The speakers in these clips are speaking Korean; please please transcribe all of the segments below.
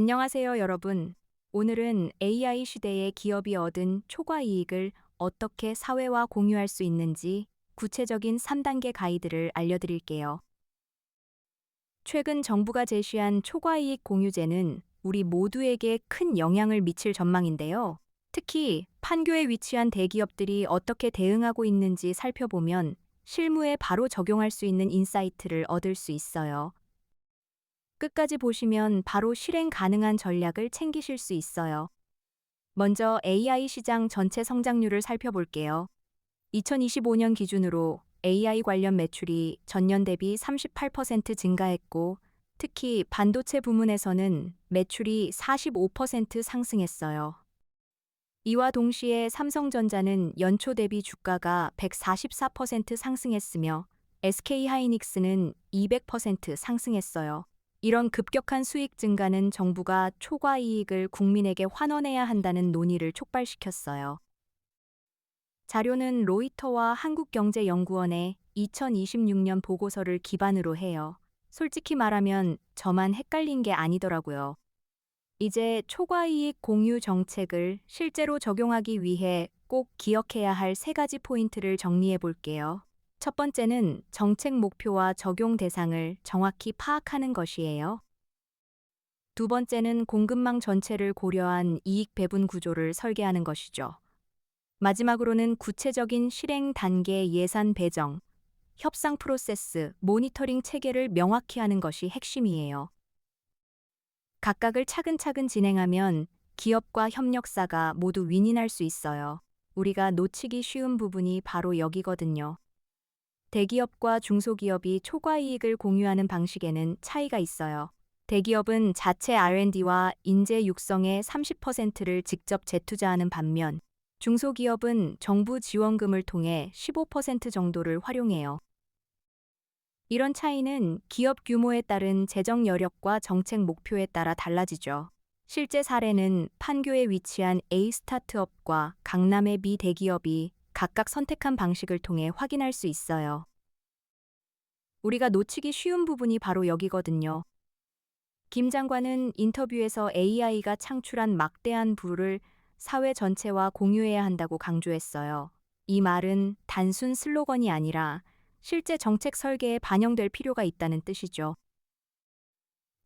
안녕하세요, 여러분. 오늘은 AI 시대에 기업이 얻은 초과 이익을 어떻게 사회와 공유할 수 있는지 구체적인 3단계 가이드를 알려드릴게요. 최근 정부가 제시한 초과 이익 공유제는 우리 모두에게 큰 영향을 미칠 전망인데요. 특히 판교에 위치한 대기업들이 어떻게 대응하고 있는지 살펴보면 실무에 바로 적용할 수 있는 인사이트를 얻을 수 있어요. 끝까지 보시면 바로 실행 가능한 전략을 챙기실 수 있어요. 먼저 AI 시장 전체 성장률을 살펴볼게요. 2025년 기준으로 AI 관련 매출이 전년 대비 38% 증가했고, 특히 반도체 부문에서는 매출이 45% 상승했어요. 이와 동시에 삼성전자는 연초 대비 주가가 144% 상승했으며, SK하이닉스는 200% 상승했어요. 이런 급격한 수익 증가는 정부가 초과 이익을 국민에게 환원해야 한다는 논의를 촉발시켰어요. 자료는 로이터와 한국경제연구원의 2026년 보고서를 기반으로 해요. 솔직히 말하면 저만 헷갈린 게 아니더라고요. 이제 초과 이익 공유 정책을 실제로 적용하기 위해 꼭 기억해야 할 세 가지 포인트를 정리해 볼게요. 첫 번째는 정책 목표와 적용 대상을 정확히 파악하는 것이에요. 두 번째는 공급망 전체를 고려한 이익 배분 구조를 설계하는 것이죠. 마지막으로는 구체적인 실행 단계 예산 배정, 협상 프로세스, 모니터링 체계를 명확히 하는 것이 핵심이에요. 각각을 차근차근 진행하면 기업과 협력사가 모두 윈윈할 수 있어요. 우리가 놓치기 쉬운 부분이 바로 여기거든요. 대기업과 중소기업이 초과 이익을 공유하는 방식에는 차이가 있어요. 대기업은 자체 R&D와 인재 육성의 30%를 직접 재투자하는 반면, 중소기업은 정부 지원금을 통해 15% 정도를 활용해요. 이런 차이는 기업 규모에 따른 재정 여력과 정책 목표에 따라 달라지죠. 실제 사례는 판교에 위치한 A 스타트업과 강남의 B 대기업이 각각 선택한 방식을 통해 확인할 수 있어요. 우리가 놓치기 쉬운 부분이 바로 여기거든요. 김 장관은 인터뷰에서 AI가 창출한 막대한 부를 사회 전체와 공유해야 한다고 강조했어요. 이 말은 단순 슬로건이 아니라 실제 정책 설계에 반영될 필요가 있다는 뜻이죠.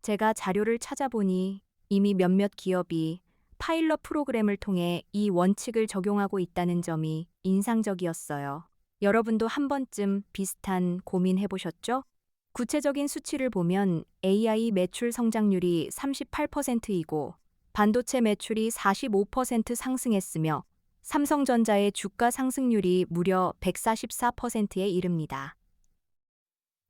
제가 자료를 찾아보니 이미 몇몇 기업이 파일럿 프로그램을 통해 이 원칙을 적용하고 있다는 점이 인상적이었어요. 여러분도 한 번쯤 비슷한 고민 해보셨죠? 구체적인 수치를 보면 AI 매출 성장률이 38%이고 반도체 매출이 45% 상승했으며 삼성전자의 주가 상승률이 무려 144%에 이릅니다.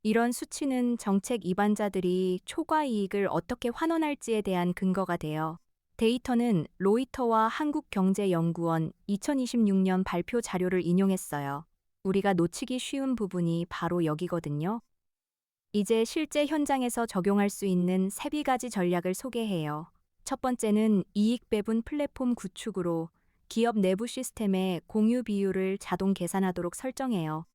이런 수치는 정책 입안자들이 초과 이익을 어떻게 환원할지에 대한 근거가 되어 데이터는 로이터와 한국경제연구원 2026년 발표 자료를 인용했어요. 우리가 놓치기 쉬운 부분이 바로 여기거든요. 이제 실제 현장에서 적용할 수 있는 세 가지 전략을 소개해요. 첫 번째는 이익 배분 플랫폼 구축으로 기업 내부 시스템의 공유 비율을 자동 계산하도록 설정해요.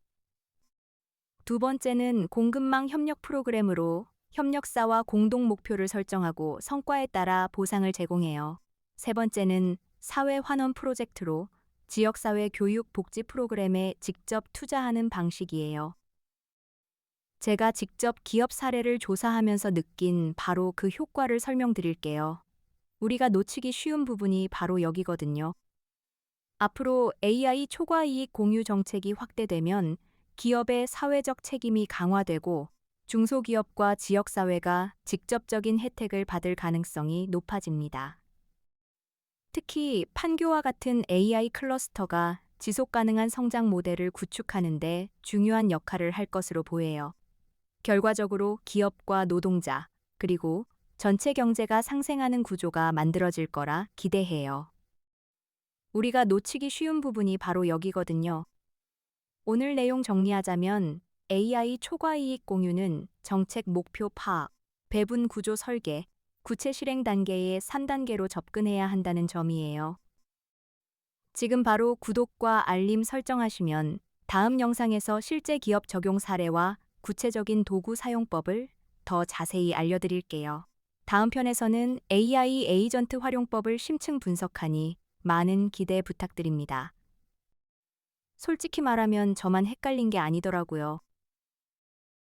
두 번째는 공급망 협력 프로그램으로 협력사와 공동 목표를 설정하고 성과에 따라 보상을 제공해요. 세 번째는 사회 환원 프로젝트로 지역사회 교육 복지 프로그램에 직접 투자하는 방식이에요. 제가 직접 기업 사례를 조사하면서 느낀 바로 그 효과를 설명드릴게요. 우리가 놓치기 쉬운 부분이 바로 여기거든요. 앞으로 AI 초과 이익 공유 정책이 확대되면 기업의 사회적 책임이 강화되고 중소기업과 지역사회가 직접적인 혜택을 받을 가능성이 높아집니다. 특히 판교와 같은 AI 클러스터가 지속 가능한 성장 모델을 구축하는 데 중요한 역할을 할 것으로 보여요. 결과적으로 기업과 노동자, 그리고 전체 경제가 상생하는 구조가 만들어질 거라 기대해요. 우리가 놓치기 쉬운 부분이 바로 여기거든요. 오늘 내용 정리하자면 AI 초과 이익 공유는 정책 목표 파악, 배분 구조 설계, 구체 실행 단계의 3단계로 접근해야 한다는 점이에요. 지금 바로 구독과 알림 설정하시면 다음 영상에서 실제 기업 적용 사례와 구체적인 도구 사용법을 더 자세히 알려드릴게요. 다음 편에서는 AI 에이전트 활용법을 심층 분석하니 많은 기대 부탁드립니다. 솔직히 말하면 저만 헷갈린 게 아니더라고요.